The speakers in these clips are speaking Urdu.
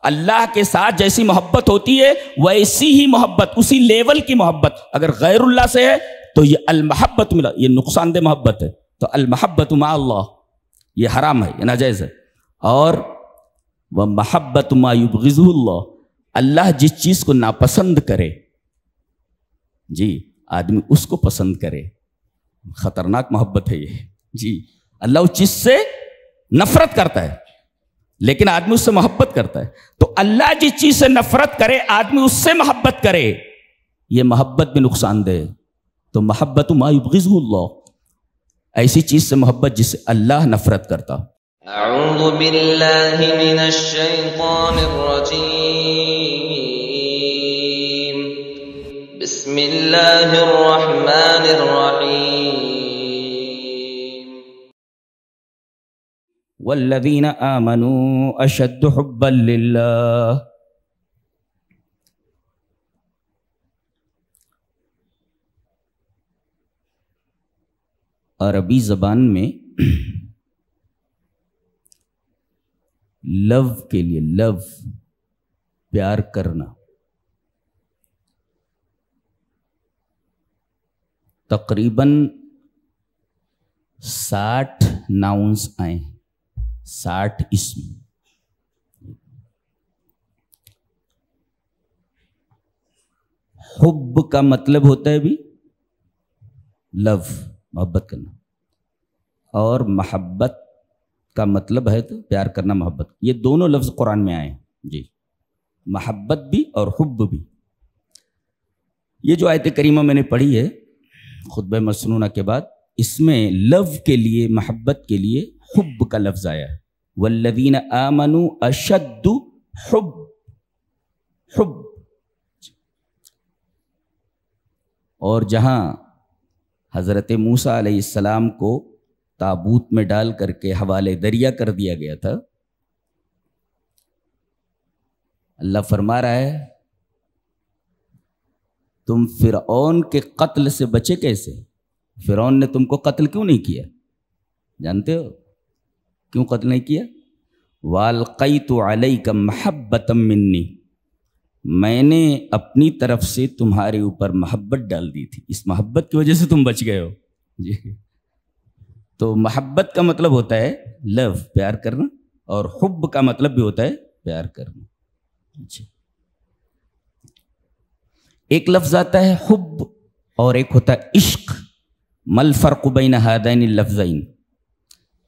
اللہ کے ساتھ جیسی محبت ہوتی ہے ویسی ہی محبت، اسی لیول کی محبت اگر غیر اللہ سے ہے تو یہ المحبت ملا، یہ نقصان دہ محبت ہے. تو المحبت مع اللہ یہ حرام ہے، یہ ناجائز ہے. اور وہ محبت ما یبغضہ اللہ، اللہ جس چیز کو ناپسند کرے جی آدمی اس کو پسند کرے. خطرناک محبت ہے یہ جی. اللہ اس چیز سے نفرت کرتا ہے لیکن آدمی اس سے محبت کرتا ہے. تو اللہ جس چیز سے نفرت کرے آدمی اس سے محبت کرے، یہ محبت بھی نقصان دہ. تو محبت ما یبغضہ اللہ، ایسی چیز سے محبت جس سے اللہ نفرت کرتا. اعوذ باللہ من الشیطان الرجیم، بسم اللہ الرحمن الرحیم. والذین آمنوا اشد حبا للہ. عربی زبان میں لو کے لیے، لو پیار کرنا، تقریباً 60 ناؤنس آئے، 60 اسم. حب کا مطلب ہوتا ہے بھی لو، محبت کرنا، اور محبت کا مطلب ہے تو پیار کرنا، محبت. یہ دونوں لفظ قرآن میں آئے ہیں جی، محبت بھی اور حب بھی. یہ جو آیت کریمہ میں نے پڑھی ہے خطبہ مسنونہ کے بعد، اس میں لو کے لیے، محبت کے لیے حب کا لفظ آیا ہے. والذین آمنوا اشد حب، حب. اور جہاں حضرت موسیٰ علیہ السلام کو تابوت میں ڈال کر کے حوالے دریا کر دیا گیا تھا، اللہ فرما رہا ہے تم فرعون کے قتل سے بچے کیسے؟ فرعون نے تم کو قتل کیوں نہیں کیا؟ جانتے ہو کیوں قتل نہیں کیا؟ وَأَلْقَيْتُ عَلَيْكَ مَحَبَّةً مِّنِّي، میں نے اپنی طرف سے تمہارے اوپر محبت ڈال دی تھی، اس محبت کی وجہ سے تم بچ گئے ہو جی. تو محبت کا مطلب ہوتا ہے لو، پیار کرنا، اور حب کا مطلب بھی ہوتا ہے پیار کرنا. اچھا، ایک لفظ آتا ہے حب اور ایک ہوتا ہے عشق. ما الفرق بین ہذین اللفظین،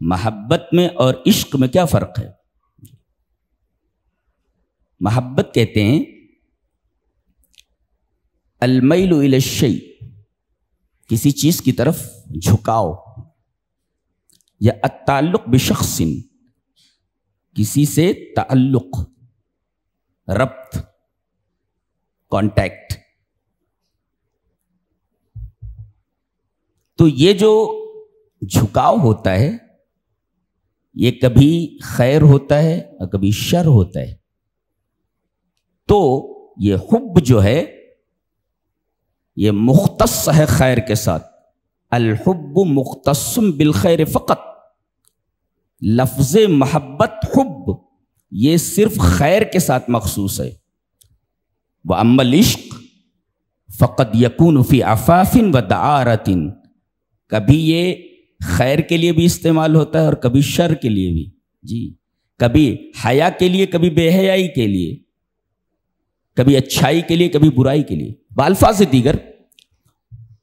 محبت میں اور عشق میں کیا فرق ہے؟ محبت کہتے ہیں المیل الی الشیء، کسی چیز کی طرف جھکاؤ، یا التعلق بشخص، کسی سے تعلق، ربط، کانٹیکٹ. تو یہ جو جھکاؤ ہوتا ہے یہ کبھی خیر ہوتا ہے اور کبھی شر ہوتا ہے. تو یہ حب جو ہے یہ مختص ہے خیر کے ساتھ. الحب مختص بالخیر فقط، لفظ محبت حب یہ صرف خیر کے ساتھ مخصوص ہے. وَأَمَّا الْعِشْقُ فَقَدْ يَكُونُ فِي عَفَافٍ وَدَعَارَةٍ، کبھی یہ خیر کے لیے بھی استعمال ہوتا ہے اور کبھی شر کے لیے بھی جی، کبھی حیا کے لیے، کبھی بے حیائی کے لیے، کبھی اچھائی کے لیے، کبھی برائی کے لیے. بالفاظ دیگر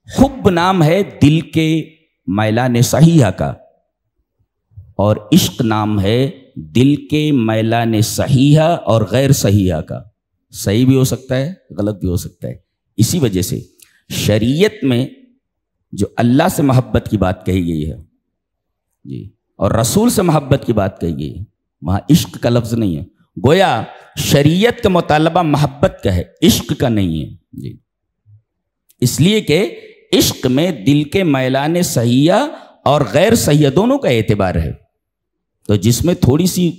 حب نام ہے دل کے میلان صحیحہ کا، اور عشق نام ہے دل کے میلان صحیحہ اور غیر صحیحہ کا. صحیح بھی ہو سکتا ہے، غلط بھی ہو سکتا ہے. اسی وجہ سے شریعت میں جو اللہ سے محبت کی بات کہی گئی ہے جی، اور رسول سے محبت کی بات کہی گئی ہے، وہاں عشق کا لفظ نہیں ہے. گویا شریعت کا مطالبہ محبت کا ہے، عشق کا نہیں ہے جی. اس لیے کہ عشق میں دل کے میلان صحیحہ اور غیر صحیحہ دونوں کا اعتبار ہے. تو جس میں تھوڑی سی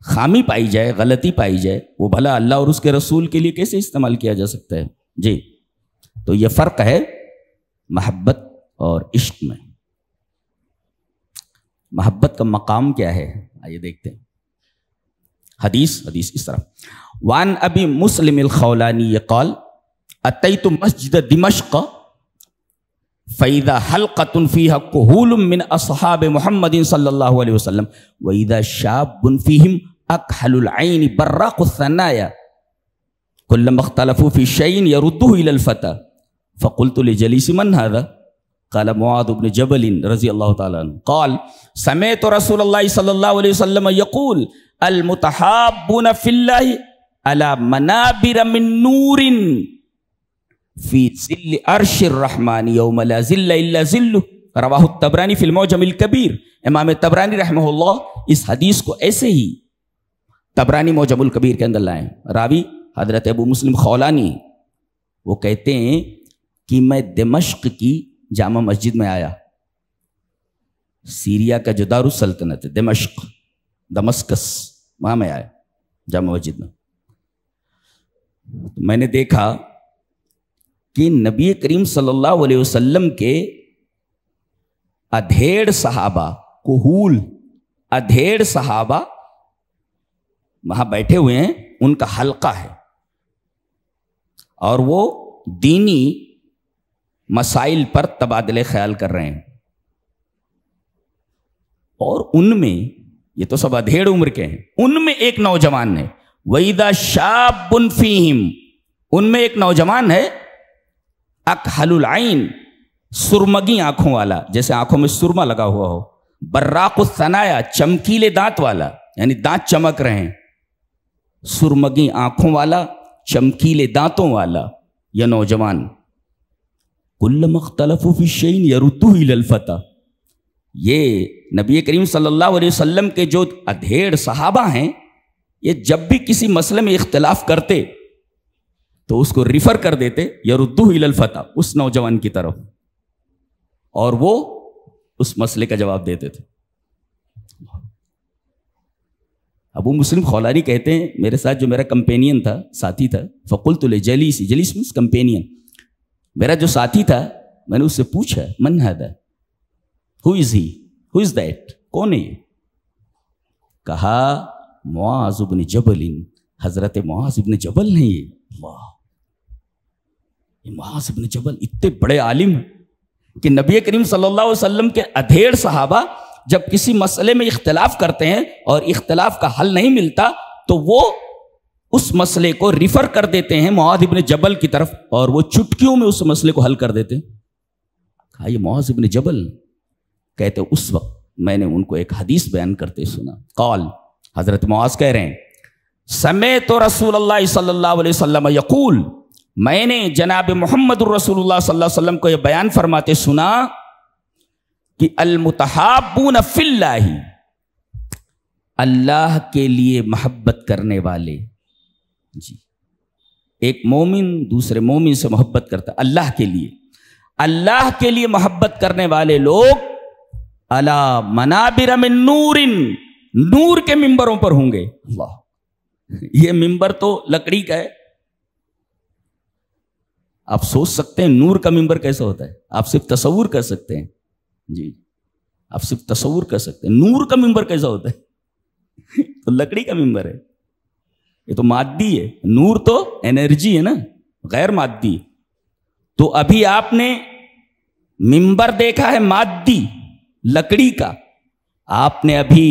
خامی پائی جائے، غلطی پائی جائے، وہ بھلا اللہ اور اس کے رسول کے لیے کیسے استعمال کیا جا سکتا ہے جی. تو یہ فرق ہے محبت اور عشق میں. محبت کا مقام کیا ہے آئیے دیکھتے ہیں. حدیث اس طرح وان ابی مسلم الخولانی قال اتیت مسجد دمشق فاذا حلقۃ فیہا کہول من اصحاب محمد صلی اللہ علیہ وسلم واذا شاب فیہم اکحل العین براق الثنایا كلما اختلفوا في شيء يرده الى الفتى فقلت لجليس من هذا قال معاذ بن جبل رضي الله تعالى عنه قال سمعت رسول الله صلى الله عليه وسلم يقول المتحابون في الله على منابر من نور في ظل عرش الرحمن يوم لا ظل الا ظله رواہ الطبرانی فی المعجم الکبیر. امام طبرانی رحمہ اللہ اس حدیث کو ایسے ہی طبرانی معجم الکبیر کے اندر لائیں. راوی حضرت ابو مسلم خولانی وہ کہتے ہیں کہ میں دمشق کی جامع مسجد میں آیا. سیریا کا جو دارالسلطنت ہے دمشق دمسکس وہاں میں آیا جامع مسجد میں. میں نے دیکھا کہ نبی کریم صلی اللہ علیہ وسلم کے ادھیڑ صحابہ کہول ادھیڑ صحابہ وہاں بیٹھے ہوئے ہیں. ان کا حلقہ ہے اور وہ دینی مسائل پر تبادلے خیال کر رہے ہیں. اور ان میں یہ تو سب ادھیڑ عمر کے ہیں. ان میں ایک نوجوان ہے وَإِذَا شَابٌ فِيهِمْ ان میں ایک نوجوان ہے اکحل العین سرمگی آنکھوں والا جیسے آنکھوں میں سرما لگا ہوا ہو. براق الثنایا چمکیلے دانت والا یعنی دانت چمک رہے ہیں. سرمگی آنکھوں والا چمکیلے دانتوں والا یہ نوجوان. کلما اختلفوا فی شیء یردوہ الی الفتى یہ نبی کریم صلی اللہ علیہ وسلم کے جو ادھیڑ صحابہ ہیں یہ جب بھی کسی مسئلے میں اختلاف کرتے تو اس کو ریفر کر دیتے یردوہ الی الفتى اس نوجوان کی طرف اور وہ اس مسئلے کا جواب دیتے تھے. ابو مسلم خولانی کہتے ہیں میرے ساتھ جو میرا کمپینین تھا ساتھی تھا فقلت لجلیس جلیس مینس کمپینین میرا جو ساتھی تھا میں نے اس سے پوچھا من هذا who is he who is that کون ہے یہ؟ کہا معاذ بن جبل حضرت معاذ بن جبل نہیں یہ. اللہ یہ معاذ بن جبل اتنے بڑے عالم ہیں کہ نبی کریم صلی اللہ علیہ وسلم کے ادھیڑ صحابہ جب کسی مسئلے میں اختلاف کرتے ہیں اور اختلاف کا حل نہیں ملتا تو وہ اس مسئلے کو ریفر کر دیتے ہیں معاذ ابن جبل کی طرف اور وہ چٹکیوں میں اس مسئلے کو حل کر دیتے ہیں. کہا یہ معاذ ابن جبل کہتے اس وقت میں نے ان کو ایک حدیث بیان کرتے سنا. قال حضرت معاذ کہہ رہے ہیں سمعت رسول اللہ صلی اللہ علیہ وسلم یقول میں نے جناب محمد الرسول اللہ صلی اللہ علیہ وسلم کو یہ بیان فرماتے سنا کہ المتحابون فی اللہ اللہ کے لیے محبت کرنے والے جی ایک مومن دوسرے مومن سے محبت کرتا اللہ کے لیے محبت کرنے والے لوگ علی منابر من نور نور کے ممبروں پر ہوں گے. اللہ یہ ممبر تو لکڑی کا ہے. آپ سوچ سکتے ہیں نور کا ممبر کیسا ہوتا ہے. آپ صرف تصور کر سکتے ہیں جی آپ صرف تصور کر سکتے ہیں نور کا ممبر کیسا ہوتا ہے. تو لکڑی کا ممبر ہے یہ تو مادی ہے. نور تو انرجی ہے نا غیر مادی. تو ابھی آپ نے ممبر دیکھا ہے مادی لکڑی کا آپ نے ابھی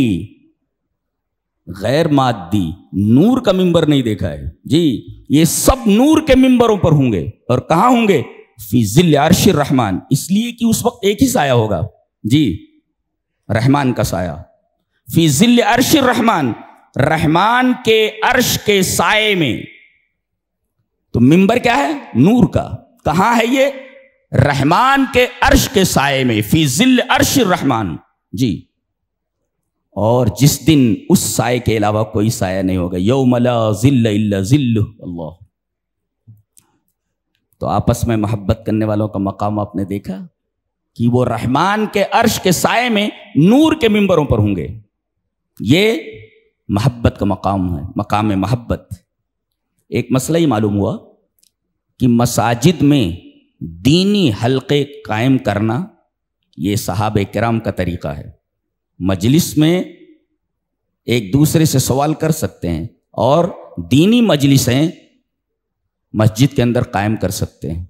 غیر مادی نور کا ممبر نہیں دیکھا ہے. جی یہ سب نور کے ممبروں پر ہوں گے اور کہاں ہوں گے فی ظل عرش الرحمن اس لیے کہ اس وقت ایک ہی سایہ ہوگا جی رحمان کا سایہ. فی ظل عرش الرحمن رحمان کے عرش کے سائے میں. تو ممبر کیا ہے نور کا. کہاں ہے یہ رحمان کے عرش کے سائے میں فی ظل عرش الرحمن جی. اور جس دن اس سائے کے علاوہ کوئی سایہ نہیں ہوگا یوم لا ظل الا ظلہ. اللہ تو آپس میں محبت کرنے والوں کا مقام آپ نے دیکھا کہ وہ رحمان کے عرش کے سائے میں نور کے ممبروں پر ہوں گے. یہ محبت کا مقام ہے مقام محبت. ایک مسئلہ ہی معلوم ہوا کہ مساجد میں دینی حلقے قائم کرنا یہ صحابہ کرام کا طریقہ ہے. مجلس میں ایک دوسرے سے سوال کر سکتے ہیں اور دینی مجلسیں مسجد کے اندر قائم کر سکتے ہیں،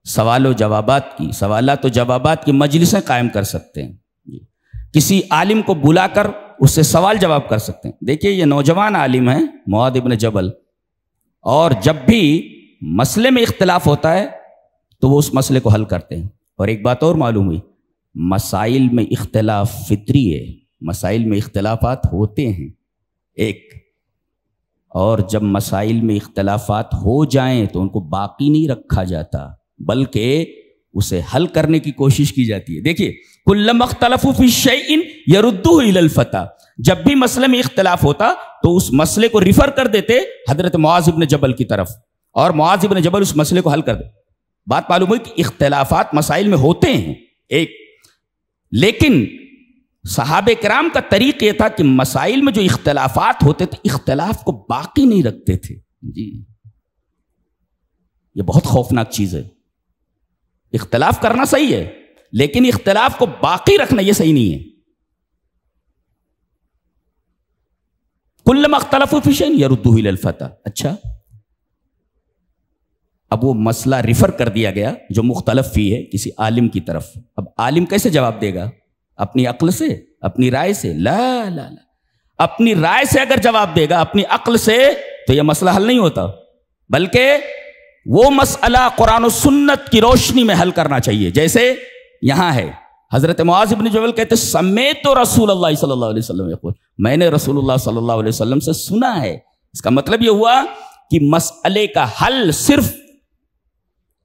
سوالات و جوابات کی مجلسیں قائم کر سکتے ہیں، کسی عالم کو بلا کر اس سے سوال جواب کر سکتے ہیں۔ دیکھیے یہ نوجوان عالم ہیں معاذ ابن جبل، اور جب بھی مسئلے میں اختلاف ہوتا ہے تو وہ اس مسئلے کو حل کرتے ہیں۔ اور ایک بات اور معلوم ہوئی، مسائل میں اختلاف فطری ہے، مسائل میں اختلافات ہوتے ہیں ایک، اور جب مسائل میں اختلافات ہو جائیں تو ان کو باقی نہیں رکھا جاتا بلکہ اسے حل کرنے کی کوشش کی جاتی ہے۔ دیکھیے کلما اختلفوا فی شیء یردوہ الی الفتیٰ، جب بھی مسئلے میں اختلاف ہوتا تو اس مسئلے کو ریفر کر دیتے حضرت معاذ ابن جبل کی طرف، اور معاذ ابن جبل اس مسئلے کو حل کر دیتے۔ بات معلوم ہوئی کہ اختلافات مسائل میں ہوتے ہیں ایک، لیکن صحابہ کرام کا طریق یہ تھا کہ مسائل میں جو اختلافات ہوتے تھے اختلاف کو باقی نہیں رکھتے تھے۔ جی یہ بہت خوفناک چیز ہے، اختلاف کرنا صحیح ہے لیکن اختلاف کو باقی رکھنا یہ صحیح نہیں ہے۔ کلما اختلفوا فی شیء یردوہ الی الفتیٰ، اچھا اب وہ مسئلہ ریفر کر دیا گیا جو مختلف فی ہے کسی عالم کی طرف، اب عالم کیسے جواب دے گا؟ اپنی عقل سے، اپنی رائے سے؟ لا لا لا، اپنی رائے سے اگر جواب دے گا، اپنی عقل سے، تو یہ مسئلہ حل نہیں ہوتا، بلکہ وہ مسئلہ قرآن و سنت کی روشنی میں حل کرنا چاہیے۔ جیسے یہاں ہے حضرت معاذ بن جبل کہتے سمیت رسول اللہ صلی اللہ علیہ وسلم یقول، میں نے رسول اللہ صلی اللہ علیہ وسلم سے سنا ہے۔ اس کا مطلب یہ ہوا کہ مسئلے کا حل صرف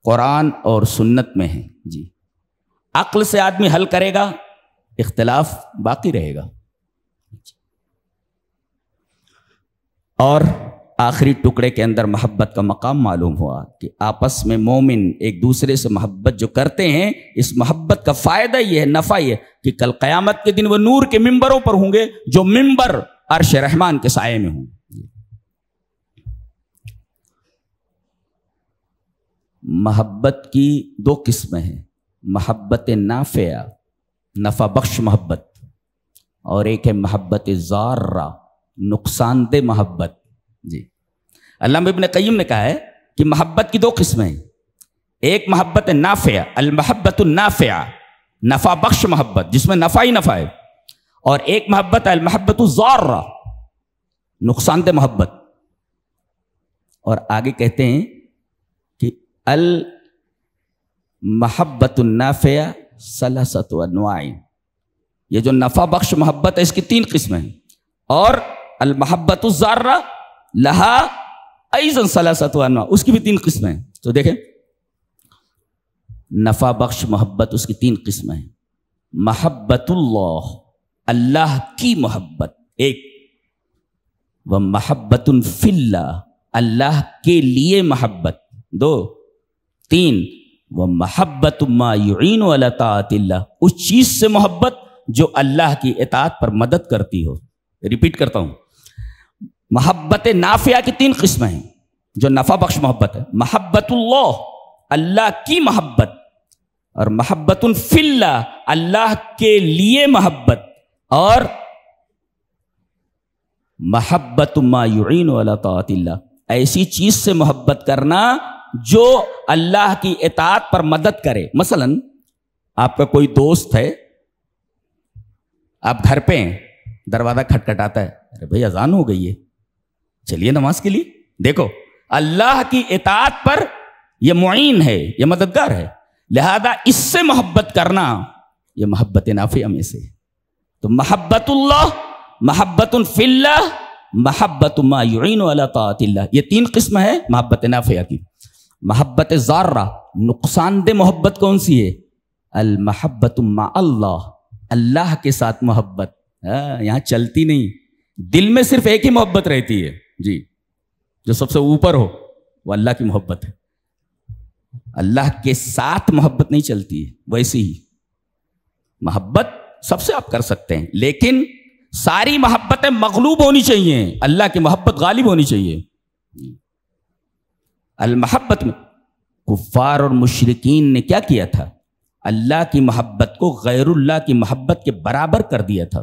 قرآن اور سنت میں ہے۔ جی عقل سے آدمی حل کرے گا اختلاف باقی رہے گا۔ اور آخری ٹکڑے کے اندر محبت کا مقام معلوم ہوا کہ آپس میں مومن ایک دوسرے سے محبت جو کرتے ہیں، اس محبت کا فائدہ یہ ہے، نفع یہ ہے کہ کل قیامت کے دن وہ نور کے ممبروں پر ہوں گے جو ممبر عرش رحمان کے سائے میں ہوں۔ محبت کی دو قسمیں ہیں، محبت نافعہ نفع بخش محبت، اور ایک ہے محبت ضارہ نقصان دہ محبت۔ جی علامہ ابن قیم نے کہا ہے کہ محبت کی دو قسمیں ہیں، ایک محبت نافعہ المحبت النافعہ نفع بخش محبت جس میں نفع ہی نفع ہے، اور ایک محبت المحبت الضارہ نقصان دہ محبت۔ اور آگے کہتے ہیں کہ المحبت النافعہ ثلاثۃ انواع، یہ جو نفع بخش محبت ہے اس کی تین قسمیں ہیں، اور المحبت الضارہ لہا ایضا ثلاثۃ انواع، اس کی بھی تین قسمیں ہیں۔ تو دیکھیں نفع بخش محبت اس کی تین قسمیں ہیں، محبت اللہ اللہ کی محبت ایک، و محبت فی اللہ اللہ کے لیے محبت دو، تین وہ محبت ما یعین علی طاعت اللہ اس چیز سے محبت جو اللہ کی اطاعت پر مدد کرتی ہو۔ ریپیٹ کرتا ہوں، محبت نافعہ کی تین قسمیں ہیں جو نفع بخش محبت ہے، محبت اللہ اللہ کی محبت، اور محبت فی اللہ اللہ کے لیے محبت، اور محبت ما یعین علی طاعت اللہ ایسی چیز سے محبت کرنا جو اللہ کی اطاعت پر مدد کرے۔ مثلا آپ کا کوئی دوست ہے، آپ گھر پہ ہیں، دروازہ کھٹکھٹاتا ہے، ارے بھائی اذان ہو گئی ہے چلیے نماز کے لیے، دیکھو اللہ کی اطاعت پر یہ معین ہے، یہ مددگار ہے، لہذا اس سے محبت کرنا یہ محبت نافعہ میں سے۔ تو محبت اللہ، محبت فی اللہ، محبت ما یعین علی طاعت اللہ، یہ تین قسم ہے محبت نافعہ کی۔ محبت ضارہ نقصان دہ محبت کون سی ہے؟ المحبت مع اللہ اللہ کے ساتھ محبت، یہاں چلتی نہیں، دل میں صرف ایک ہی محبت رہتی ہے، جی جو سب سے اوپر ہو وہ اللہ کی محبت ہے، اللہ کے ساتھ محبت نہیں چلتی ہے۔ ویسی ہی محبت سب سے آپ کر سکتے ہیں، لیکن ساری محبتیں مغلوب ہونی چاہیے، اللہ کی محبت غالب ہونی چاہیے۔ المحبت میں کفار اور مشرکین نے کیا کیا تھا؟ اللہ کی محبت کو غیر اللہ کی محبت کے برابر کر دیا تھا۔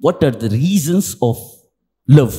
What are the reasons of love?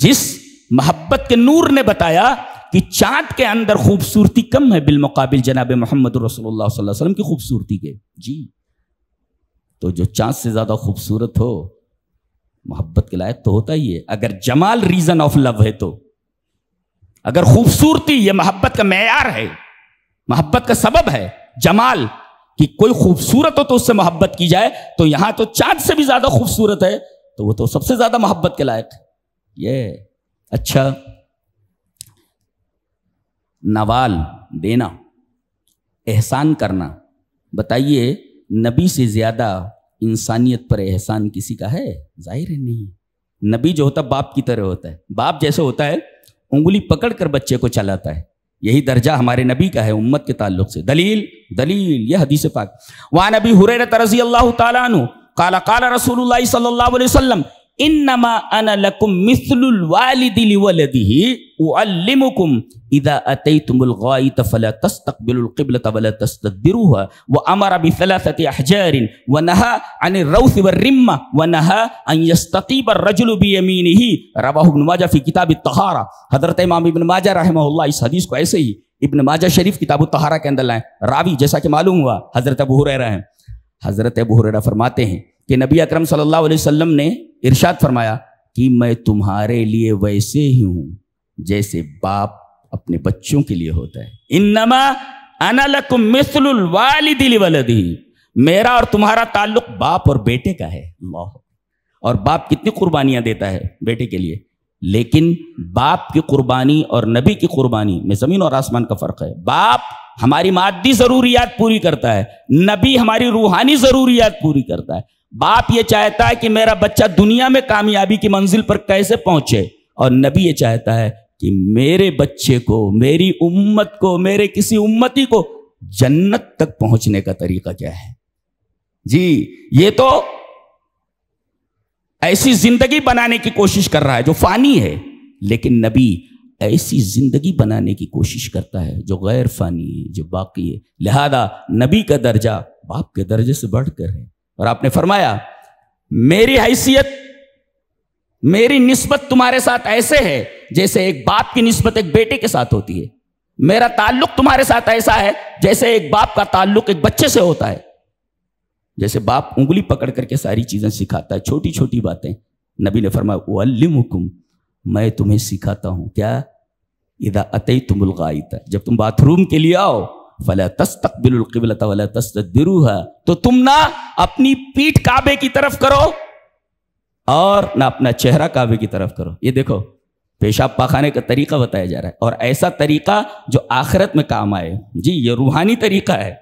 جس محبت کے نور نے بتایا کہ چاند کے اندر خوبصورتی کم ہے بالمقابل جناب محمد رسول اللہ صلی اللہ علیہ وسلم کی خوبصورتی کے. جی تو جو چاند سے زیادہ خوبصورت ہو محبت کے لائق تو ہوتا ہی ہے. اگر جمال ریزن آف لو ہے تو، اگر خوبصورتی یہ محبت کا معیار ہے، محبت کا سبب ہے، جمال کہ کوئی خوبصورت ہو تو اس سے محبت کی جائے، تو یہاں تو چاند سے بھی زیادہ خوبصورت ہے تو وہ تو سب سے زیادہ محبت کے لائق ہے. یہ اچھا، نوال دینا، احسان کرنا، بتائیے نبی سے زیادہ انسانیت پر احسان کسی کا ہے؟ ظاہر ہے نہیں. نبی جو ہوتا باپ کی طرح ہوتا ہے. باپ جیسے ہوتا ہے انگلی پکڑ کر بچے کو چلاتا ہے، یہی درجہ ہمارے نبی کا ہے امت کے تعلق سے. دلیل یہ حدیث پاک. وعن ابی ہریرہ رضی اللہ تعالی عنہ قال قال رسول اللہ صلی اللہ علیہ وسلم انما انا لکم مثل الوالد لولده اعلمکم اذا اتیتم الغائط فلا تستقبلوا القبلة ولا تستدبروها وامر بثلاثة احجار ونهى عن الروث والرمة ونهى ان يستطيب الرجل بيمينه. رواه ابن ماجہ فی کتاب الطہارہ. حضرت امام ابن ماجہ رحمہ اللہ اس حدیث کو ایسے ہی ابن ماجہ شریف کتاب الطہارہ کے اندر لائیں. راوی جیسا کہ معلوم ہوا حضرت ابو ہریرہ ہیں. حضرت ابو ہریرہ فرماتے ہیں کہ نبی اکرم صلی اللہ علیہ وسلم نے ارشاد فرمایا کہ میں تمہارے لیے ویسے ہی ہوں جیسے باپ اپنے بچوں کے لیے ہوتا ہے. انما انا لکم مثل الوالد لولدہ. میرا اور تمہارا تعلق باپ اور بیٹے کا ہے. اللہ. اور باپ کتنی قربانیاں دیتا ہے بیٹے کے لیے، لیکن باپ کی قربانی اور نبی کی قربانی میں زمین اور آسمان کا فرق ہے. باپ ہماری مادی ضروریات پوری کرتا ہے، نبی ہماری روحانی ضروریات پوری کرتا ہے. باپ یہ چاہتا ہے کہ میرا بچہ دنیا میں کامیابی کی منزل پر کیسے پہنچے، اور نبی یہ چاہتا ہے کہ میرے بچے کو، میری امت کو، میرے کسی امتی کو جنت تک پہنچنے کا طریقہ کیا ہے. جی یہ تو ایسی زندگی بنانے کی کوشش کر رہا ہے جو فانی ہے، لیکن نبی ایسی زندگی بنانے کی کوشش کرتا ہے جو غیر فانی ہے، جو باقی ہے. لہذا نبی کا درجہ باپ کے درجے سے بڑھ کر ہے. اور آپ نے فرمایا میری حیثیت، میری نسبت تمہارے ساتھ ایسے ہے جیسے ایک باپ کی نسبت ایک بیٹے کے ساتھ ہوتی ہے. میرا تعلق تمہارے ساتھ ایسا ہے جیسے ایک باپ کا تعلق ایک بچے سے ہوتا ہے. جیسے باپ انگلی پکڑ کر کے ساری چیزیں سکھاتا ہے، چھوٹی چھوٹی باتیں. نبی نے فرمایا اعلمکم، میں تمہیں سکھاتا ہوں کیا؟ اذا اتیتم الغائط، جب تم باتھ روم کے لیے آؤ، فلا تستقبلوا القبلة ولا تستدبروها، تو تم نہ اپنی پیٹھ کعبے کی طرف کرو اور نہ اپنا چہرہ کعبے کی طرف کرو. یہ دیکھو پیشاب پاخانے کا طریقہ بتایا جا رہا ہے، اور ایسا طریقہ جو آخرت میں کام آئے. جی یہ روحانی طریقہ ہے.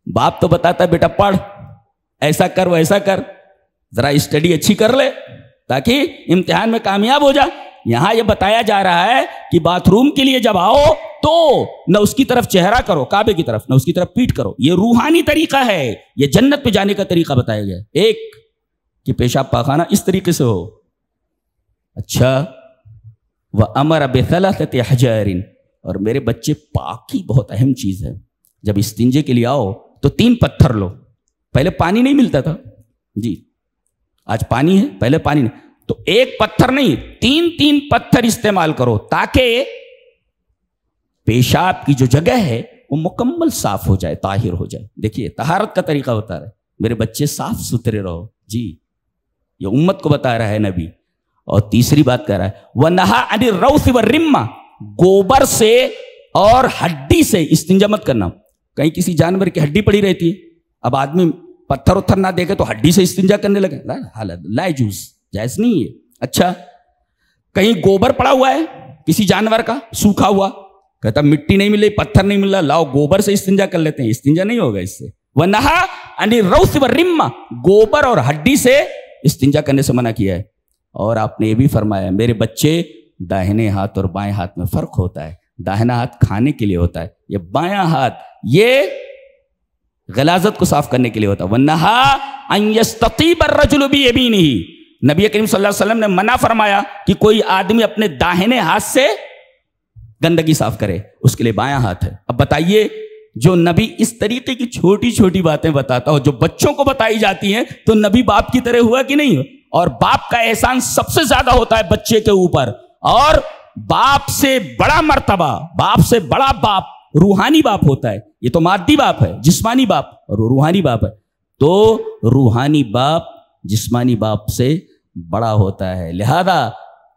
باپ تو بتاتا ہے بیٹا پڑھ، ایسا کر ویسا کر، ذرا اسٹڈی اچھی کر لے تاکہ امتحان میں کامیاب ہو جا. یہاں یہ بتایا جا رہا ہے کہ باتھ روم کے لیے جب آؤ تو نہ اس کی طرف چہرہ کرو کعبے کی طرف، نہ اس کی طرف پیٹ کرو. یہ روحانی طریقہ ہے، یہ جنت پہ جانے کا طریقہ بتایا گیا. ایک کہ پیشاب پاخانہ اس طریقے سے ہو. اچھا وَأَمَرَ بِثَلَاثَةِ أَحْجَارٍ، اور میرے بچے پاکی بہت اہم چیز ہے. جب استنجے کے لیے آؤ تو 3 پتھر لو. پہلے پانی نہیں ملتا تھا، جی آج پانی ہے، پہلے پانی نہیں. تو 1 پتھر نہیں، 3 پتھر استعمال کرو تاکہ پیشاب کی جو جگہ ہے وہ مکمل صاف ہو جائے، طاہر ہو جائے. دیکھیے طہارت کا طریقہ بتا رہا ہے. میرے بچے صاف ستھرے رہو. جی یہ امت کو بتا رہا ہے نبی. اور تیسری بات کہہ رہا ہے وَنَهَا عَنِ الرَّوْثِ وَالرِّمَّةِ، گوبر سے اور ہڈی سے استنجا مت کرنا. کہیں کسی جانور کی ہڈی پڑی رہتی ہے، اب آدمی پتھر اتھر نہ دیکھے تو ہڈی سے استنجا کرنے لگے، لا جوز، جائز نہیں ہے. اچھا کہیں گوبر پڑا ہوا ہے کسی جانور کا سوکھا ہوا، کہتا مٹی نہیں مل رہی، پتھر نہیں مل رہا، لاؤ گوبر سے استنجا کر لیتے ہیں. استنجا نہیں ہوگا اس سے. وَنَهَا عَنِ الرَّوْثِ وَالرِّمَّةِ، گوبر اور ہڈی سے استنجا کرنے سے منع کیا ہے. اور آپ نے یہ بھی فرمایا میرے بچے داہنے ہاتھ اور بائیں ہاتھ میں فرق ہوتا ہے. داہنا ہاتھ کھانے کے لیے ہوتا ہے، یہ بایاں ہاتھ یہ غلاظت کو صاف کرنے کے لیے ہوتا ہے. وَنَهَا أَن يَسْتَطِيبَ الرَّجُلُ بِيَمِينِهِ، نبی کریم صلی اللہ علیہ وسلم نے منع فرمایا کہ کوئی آدمی اپنے داہنے ہاتھ سے گندگی صاف کرے، اس کے لیے بایاں ہاتھ ہے. اب بتائیے جو نبی اس طریقے کی چھوٹی چھوٹی باتیں بتاتا ہو جو بچوں کو بتائی جاتی ہیں تو نبی باپ کی طرح ہوا کہ نہیں ہو؟ اور باپ کا احسان سب سے زیادہ ہوتا ہے بچے کے اوپر، اور باپ سے بڑا مرتبہ، باپ سے بڑا باپ روحانی باپ ہوتا ہے. یہ تو مادی باپ ہے، جسمانی باپ، اور روحانی باپ ہے. تو روحانی باپ جسمانی باپ سے بڑا ہوتا ہے. لہذا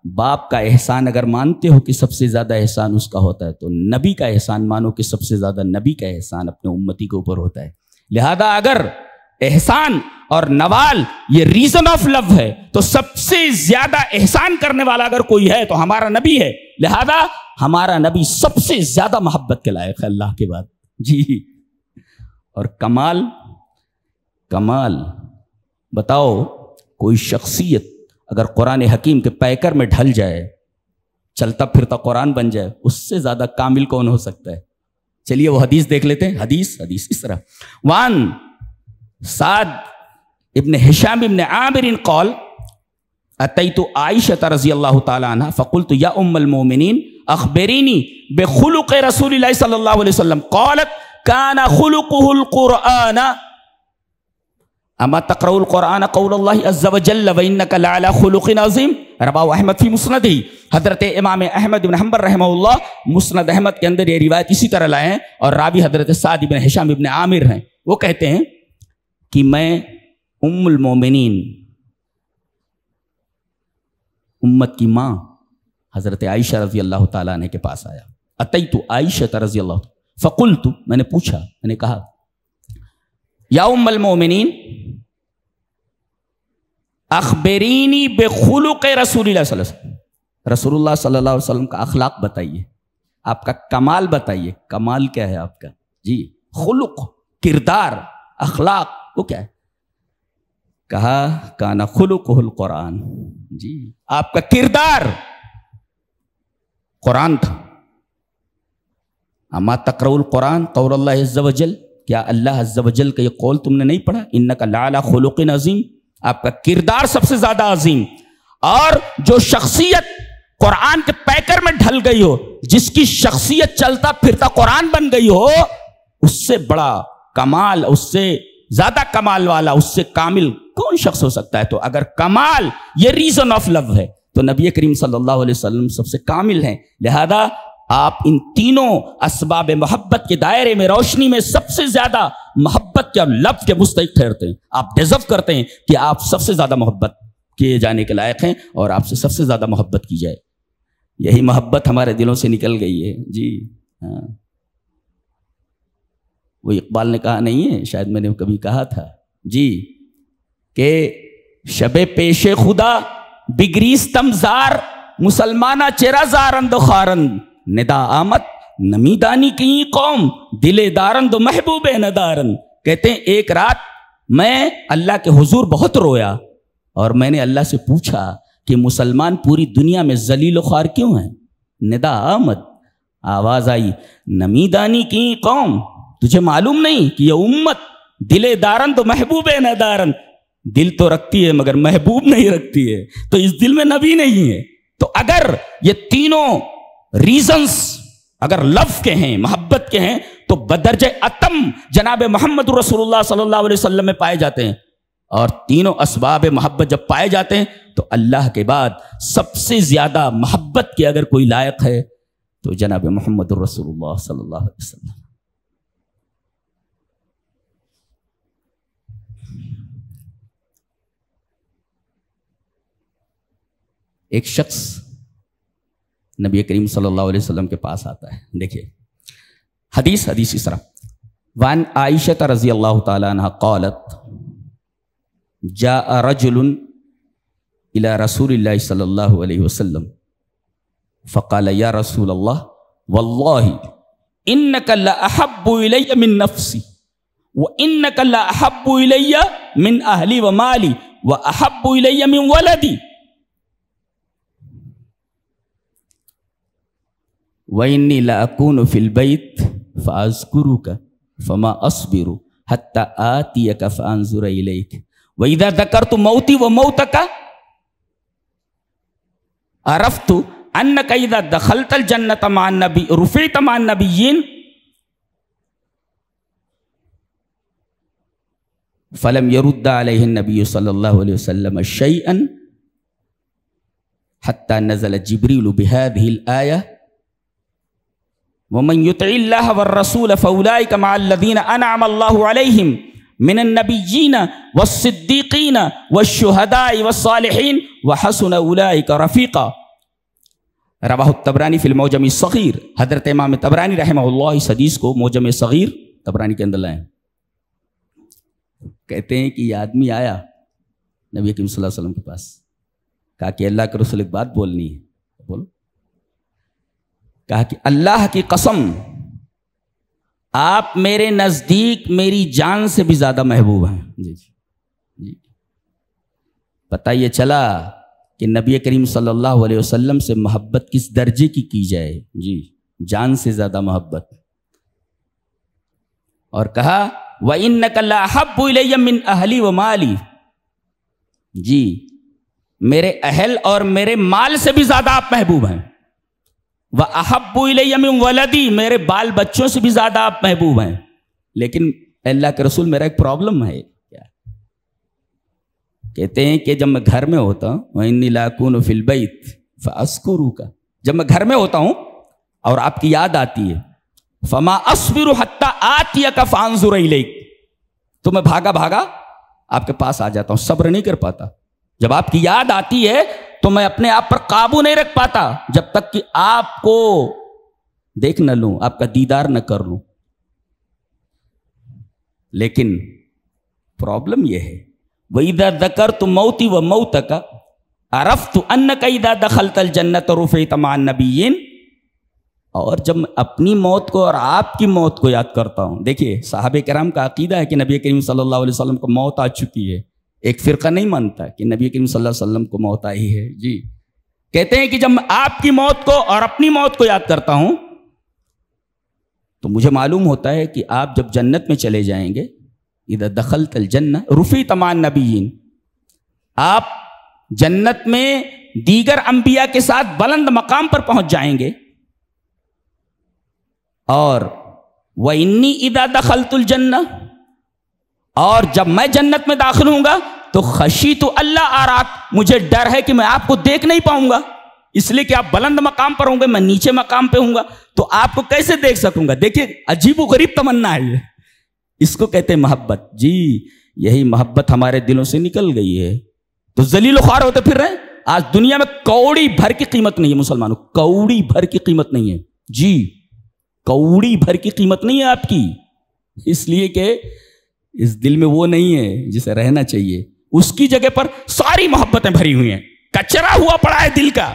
باپ کا احسان اگر مانتے ہو کہ سب سے زیادہ احسان اس کا ہوتا ہے، تو نبی کا احسان مانو کہ سب سے زیادہ نبی کا احسان اپنے امتی کے اوپر ہوتا ہے. لہذا اگر احسان اور نوال یہ ریزن آف لو ہے، تو سب سے زیادہ احسان کرنے والا اگر کوئی ہے تو ہمارا نبی ہے. لہذا ہمارا نبی سب سے زیادہ محبت کے لائق ہے اللہ کے بعد. جی. اور کمال بتاؤ، کوئی شخصیت اگر قرآن حکیم کے پیکر میں ڈھل جائے، چلتا پھرتا قرآن بن جائے، اس سے زیادہ کامل کون ہو سکتا ہے؟ چلیے وہ حدیث دیکھ لیتے ہیں. حدیث اس طرح، وان سعد ابن ہشام ابن عامر قال اتیت عائشہ رضی اللہ تعالی عنہ فقلت یا ام المؤمنین اخبرینی بخلق رسول اللہ صلی اللہ علیہ وسلم قالت کان خلقه القرآن اما تقرأ القرآن قول اللہ عز وجل وانک لعلی خلق عظیم. رواه احمد فی مسندہ. حضرت امام احمد بن حنبل رحمہ اللہ مسند احمد کے اندر یہ روایت اسی طرح لائے ہیں، اور راوی حضرت سعد ابن ہشام ابن عامر ہیں. وہ کہتے ہیں کہ میں ام المومنین، امت کی ماں حضرت عائشہ رضی اللہ تعالیٰ عنہ کے پاس آیا. اتیت عائشہ رضی اللہ تعالیٰ فقلت، میں نے پوچھا، میں نے کہا یا ام المومنین اخبرینی بخلق رسول اللہ صلی اللہ علیہ وسلم. رسول اللہ صلی اللہ علیہ وسلم کا اخلاق بتائیے، آپ کا کمال بتائیے. کمال کیا ہے آپ کا؟ جی خلق، کردار، اخلاق، وہ کیا ہے؟ کہا کانا خلقہ القرآن. جی آپ کا کردار قرآن تھا. اما تقرأ القرآن قول اللہ عز وجل، کیا اللہ عز وجل کا یہ قول تم نے نہیں پڑھا؟ انک لعلی خلق عظیم، آپ کا کردار سب سے زیادہ عظیم. اور جو شخصیت قرآن کے پیکر میں ڈھل گئی ہو، جس کی شخصیت چلتا پھرتا قرآن بن گئی ہو، اس سے بڑا کمال، اس سے زیادہ کمال والا، اس سے کامل کون شخص ہو سکتا ہے؟ تو اگر کمال یہ ریزن آف لو ہے تو نبی کریم صلی اللہ علیہ وسلم سب سے کامل ہیں. لہذا آپ ان تینوں اسباب محبت کے دائرے میں، روشنی میں سب سے زیادہ محبت کے اور لب کے مستحق ٹھہرتے ہیں. آپ ڈیزرو کرتے ہیں کہ آپ سب سے زیادہ محبت کیے جانے کے لائق ہیں، اور آپ سے سب سے زیادہ محبت کی جائے. یہی محبت ہمارے دلوں سے نکل گئی ہے. جی ہاں، وہ اقبال نے کہا نہیں ہے، شاید میں نے کبھی کہا تھا جی، کہ شب پیش خدا بگریستم زار مسلمانہ چرا زارند و خارند ندا آمد نمیدانی کی قوم دل دارند و محبوب ندارند. کہتے ہیں ایک رات میں اللہ کے حضور بہت رویا، اور میں نے اللہ سے پوچھا کہ مسلمان پوری دنیا میں ذلیل و خوار کیوں ہیں؟ ندا آمد، آواز آئی، نمیدانی کی قوم، تجھے معلوم نہیں کہ یہ امت دل دارند و محبوب ندارند، دل تو رکھتی ہے مگر محبوب نہیں رکھتی ہے، تو اس دل میں نبی نہیں ہے. تو اگر یہ تینوں ریزنز اگر لو کے ہیں، محبت کے ہیں، تو بدرجہ اتم جناب محمد رسول اللہ صلی اللہ علیہ وسلم میں پائے جاتے ہیں. اور تینوں اسباب محبت جب پائے جاتے ہیں تو اللہ کے بعد سب سے زیادہ محبت کے اگر کوئی لائق ہے تو جناب محمد رسول اللہ صلی اللہ علیہ وسلم. ایک شخص نبی کریم صلی اللہ علیہ وسلم کے پاس آتا ہے. دیکھیے حدیث اس طرح، وان عائشہ رضی اللہ تعالی عنہ قالت جاء رجل الى رسول اللہ صلی اللہ علیہ وسلم فقال یا رسول اللہ واللہ انک لاحب الی من نفسی وانک لاحب الی من اہلی ومالی واحب الی من ولدی وَإِنِّي لَأَكُونُ فِي الْبَيْتِ فَأَذْكُرُكَ فَمَا أَصْبِرُ حَتَّى آتِيَكَ فَأَنْظُرَ إِلَيْكَ وَإِذَا ذَكَرْتُ مَوْتِي وَمَوْتَكَ عَرَفْتُ أَنَّكَ إِذَا دَخَلْتَ الْجَنَّةَ مَعَ النَّبِيِّ رُفِعْتَ مَعَ النَّبِيِّينَ فلم يرد عليه النبي صلى الله عليه وسلم شيئا حتى نزل جبريل بهذه الآية ومن يطع الله والرسول فأولئك مع الذين أنعم الله عليهم من النبيين والصديقين والشهداء والصالحين وحسن أولئك رفيقا رواہ الطبرانی فی المعجم الصغیر. حضرت امام طبرانی رحمہ اللہ اس حدیث کو معجم صغیر طبرانی کے اندر لائیں. کہتے ہیں کہ یہ آدمی آیا نبی کریم صلی اللہ علیہ وسلم کے پاس, کہا کہ اللہ کے رسول ایک بات بولنی ہے. بولو. کہا کہ اللہ کی قسم آپ میرے نزدیک میری جان سے بھی زیادہ محبوب ہیں. جی جی پتہ یہ چلا کہ نبی کریم صلی اللہ علیہ وسلم سے محبت کس درجے کی جائے. جی جان سے زیادہ محبت. اور کہا وَإِنَّكَ لَأَحَبُّ إِلَيَّ مِنْ أَهْلِي وَمَالِي. جی میرے اہل اور میرے مال سے بھی زیادہ آپ محبوب ہیں. وَأَحَبُّ إِلَيَّ مِنْ وَلَدِي. میرے بال بچوں سے بھی زیادہ آپ محبوب ہیں. لیکن اللہ کے رسول میرا ایک پرابلم ہے. کہتے ہیں کہ جب میں گھر میں ہوتا ہوں وَإِنِّي لَأَكُونُ فِي الْبَيْتِ فَأَذْكُرُكَ. جب میں گھر میں ہوتا ہوں اور آپ کی یاد آتی ہے فَمَا أَصْبِرُ حَتَّى آتِيَكَ فَأَنظُرَ إِلَيْكَ. تو میں بھاگا بھاگا آپ کے پاس آ جاتا ہوں, صبر نہیں کر پاتا. جب آپ کی یاد آتی ہے تو میں اپنے آپ پر قابو نہیں رکھ پاتا جب تک کہ آپ کو دیکھ نہ لوں, آپ کا دیدار نہ کر لوں. لیکن پرابلم یہ ہے وَإِذَا ذَكَرْتُ مَوْتِي وَمَوْتَكَ عَرَفْتُ أَنَّكَ إِذَا دَخَلْتَ الْجَنَّةَ رُفِعْتَ مَعَ النَّبِيِّينَ. اور جب میں اپنی موت کو اور آپ کی موت کو یاد کرتا ہوں, دیکھیے صحابہ کرام کا عقیدہ ہے کہ نبی کریم صلی اللہ علیہ وسلم کو موت آ چکی ہے. ایک فرقہ نہیں مانتا کہ نبی کریم صلی اللہ علیہ وسلم کو موت آئی ہے. جی کہتے ہیں کہ جب میں آپ کی موت کو اور اپنی موت کو یاد کرتا ہوں تو مجھے معلوم ہوتا ہے کہ آپ جب جنت میں چلے جائیں گے اذا دخلت الجنہ رفعت مع النبیین, آپ جنت میں دیگر انبیاء کے ساتھ بلند مقام پر پہنچ جائیں گے. اور وَإِنِّي إِذَا دَخَلْتُ الْجَنَّةَ, اور جب میں جنت میں داخل ہوں گا تو خشیت اللہ آراک, مجھے ڈر ہے کہ میں آپ کو دیکھ نہیں پاؤں گا, اس لیے کہ آپ بلند مقام پر ہوں گے, میں نیچے مقام پہ ہوں گا, تو آپ کو کیسے دیکھ سکوں گا. دیکھیے عجیب و غریب تمنا ہے یہ, اس کو کہتے ہیں محبت. جی یہی محبت ہمارے دلوں سے نکل گئی ہے تو ذلیل و خوار ہوتے پھر رہے. آج دنیا میں کوڑی بھر کی قیمت نہیں ہے مسلمانوں, کوڑی بھر کی قیمت نہیں ہے. جی کوڑی بھر کی قیمت نہیں ہے آپ کی, اس لیے کہ اس دل میں وہ نہیں ہے جسے رہنا چاہیے. اس کی جگہ پر ساری محبتیں بھری ہوئی ہیں. کچرا ہوا پڑا ہے دل کا,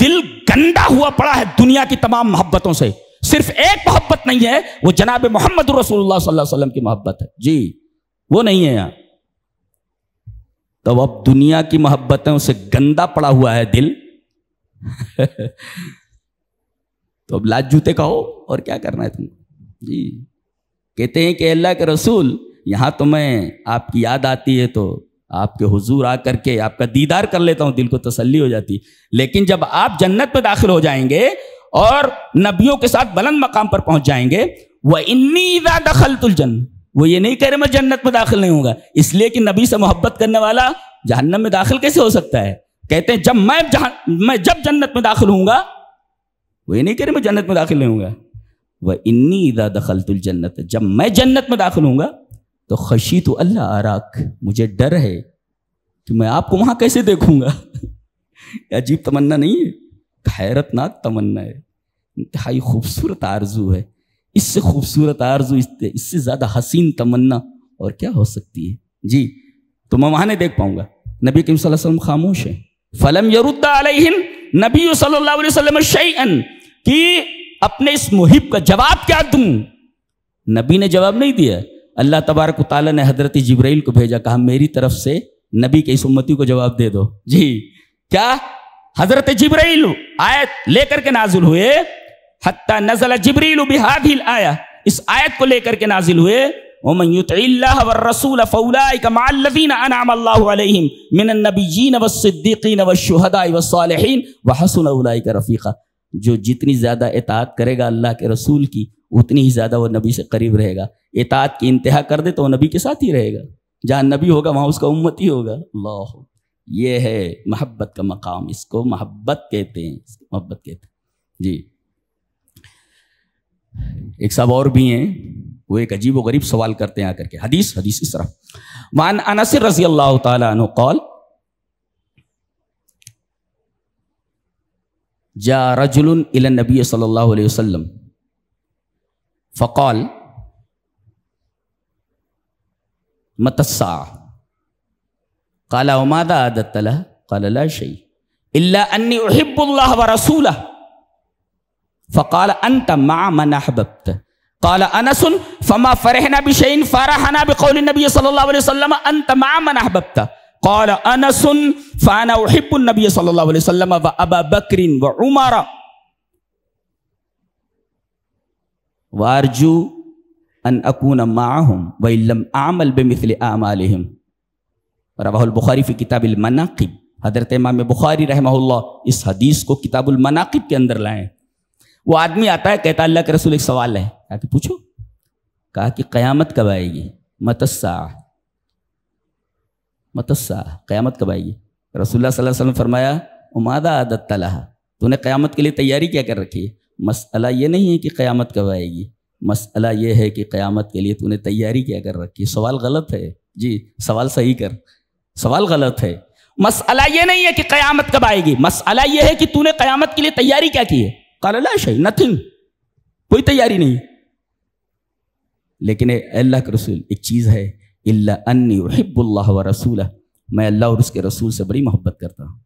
دل گندا ہوا پڑا ہے دنیا کی تمام محبتوں سے. صرف ایک محبت نہیں ہے, وہ جناب محمد رسول اللہ صلی اللہ علیہ وسلم کی محبت ہے. جی وہ نہیں ہے یہاں. تو اب دنیا کی محبتوں سے گندا پڑا ہوا ہے دل تو اب لاج جوتے کہو اور کیا کرنا ہے تم. جی کہتے ہیں کہ اللہ کے رسول یہاں تو میں آپ کی یاد آتی ہے تو آپ کے حضور آ کر کے آپ کا دیدار کر لیتا ہوں, دل کو تسلی ہو جاتی. لیکن جب آپ جنت میں داخل ہو جائیں گے اور نبیوں کے ساتھ بلند مقام پر پہنچ جائیں گے, وَإِنِّي إِذَا دَخَلْتُ الْجَنَّةَ, وہ یہ نہیں کہہ رہے میں جنت میں داخل نہیں ہوں گا, اس لیے کہ نبی سے محبت کرنے والا جہنم میں داخل کیسے ہو سکتا ہے. کہتے ہیں جب میں جب جنت میں داخل ہوں گا, وہ یہ نہیں کہہ رہے میں جنت میں داخل نہیں ہوں گا, وَإِنِّي إِذَا دَخَلْتُ الْجَنَّةَ, جب میں جنت میں داخل ہوں گا تو خشیت اللہ آراک, مجھے ڈر ہے کہ میں آپ کو وہاں کیسے دیکھوں گا. عجیب تمنا نہیں ہے, حیرت ناک تمنا ہے, انتہائی خوبصورت آرزو ہے. اس سے خوبصورت آرزو, اس سے زیادہ حسین تمنا اور کیا ہو سکتی ہے. جی تو میں وہاں نہیں دیکھ پاؤں گا. نبی کریم صلی اللہ علیہ وسلم خاموش ہیں. فلم يرد علیہم نبی صلی اللہ علیہ وسلم شیئا, کہ اپنے اس محب کا جواب کیا دوں. نبی نے جواب نہیں دیا. اللہ تبارک و تعالیٰ نے حضرت جبرائیل کو بھیجا, کہا میری طرف سے نبی کے اس امتی کو جواب دے دو. جی کیا حضرت جبرائیل آیت لے کر کے نازل ہوئے, حتی نزل جبریل بہذہ الآیہ, اس آیت کو لے کر کے نازل ہوئے, ومن یطع اللہ والرسول فاولئک مع الذین انعم اللہ علیہم من النبیین والصدیقین والشہداء والصالحین وحسن اولئک رفیقا. جو جتنی زیادہ اطاعت کرے گا اللہ کے رسول کی اتنی ہی زیادہ وہ نبی سے قریب رہے گا. اطاعت کی انتہا کر دے تو وہ نبی کے ساتھ ہی رہے گا. جہاں نبی ہوگا وہاں اس کا امتی ہوگا. اللہ، یہ ہے محبت کا مقام، اس کو محبت کہتے ہیں، محبت کہتے ہیں. جی ایک صاحب اور بھی ہیں، وہ ایک عجیب و غریب سوال کرتے ہیں آ کر کے. حدیث اس طرح، وعن انس رضی اللہ تعالی عنہ قال جاء رجل الى النبي صلی اللہ علیہ وسلم فقال متى الساعة؟ قال وماذا أعددت لها؟ قال لا شيء إلا أني أحب الله ورسوله. فقال أنت مع من أحببت. قال أنس فما فرحنا بشيء فرحنا بقول النبي صلى الله عليه وسلم أنت مع من أحببت. قال أنس فأنا أحب النبي صلى الله عليه وسلم وأبا بكر وعمر وأرجو ان اکون معهم وان لم اعمل بمثل اعمالهم. رواہ البخاری فی کتاب المناقب. حضرت امام بخاری رحمہ اللہ اس حدیث کو کتاب المناقب کے اندر لائیں. وہ آدمی آتا ہے، کہتا اللہ کے رسول ایک سوال ہے. کہا کہ پوچھو. کہا کہ قیامت کب آئے گی؟ متی الساعہ، متی الساعہ، قیامت کب آئے گی؟ رسول اللہ صلی اللہ علیہ وسلم فرمایا وماذا اعددت لها، تو نے قیامت کے لیے تیاری کیا کر رکھی ہے؟ مسئلہ یہ نہیں ہے کہ قیامت کب آئے گی، مسئلہ یہ ہے کہ قیامت کے لیے تو نے تیاری کیا کر رکھی. سوال غلط ہے جی، سوال صحیح کر، سوال غلط ہے. مسئلہ یہ نہیں ہے کہ قیامت کب آئے گی، مسئلہ یہ ہے کہ تو نے قیامت کے لیے تیاری کیا کی ہے. قال لا شيء، نتھنگ، کوئی تیاری نہیں. لیکن اے اللہ کے رسول ایک چیز ہے، الا انی احب اللہ ورسولہ، میں اللہ اور اس کے رسول سے بڑی محبت کرتا ہوں.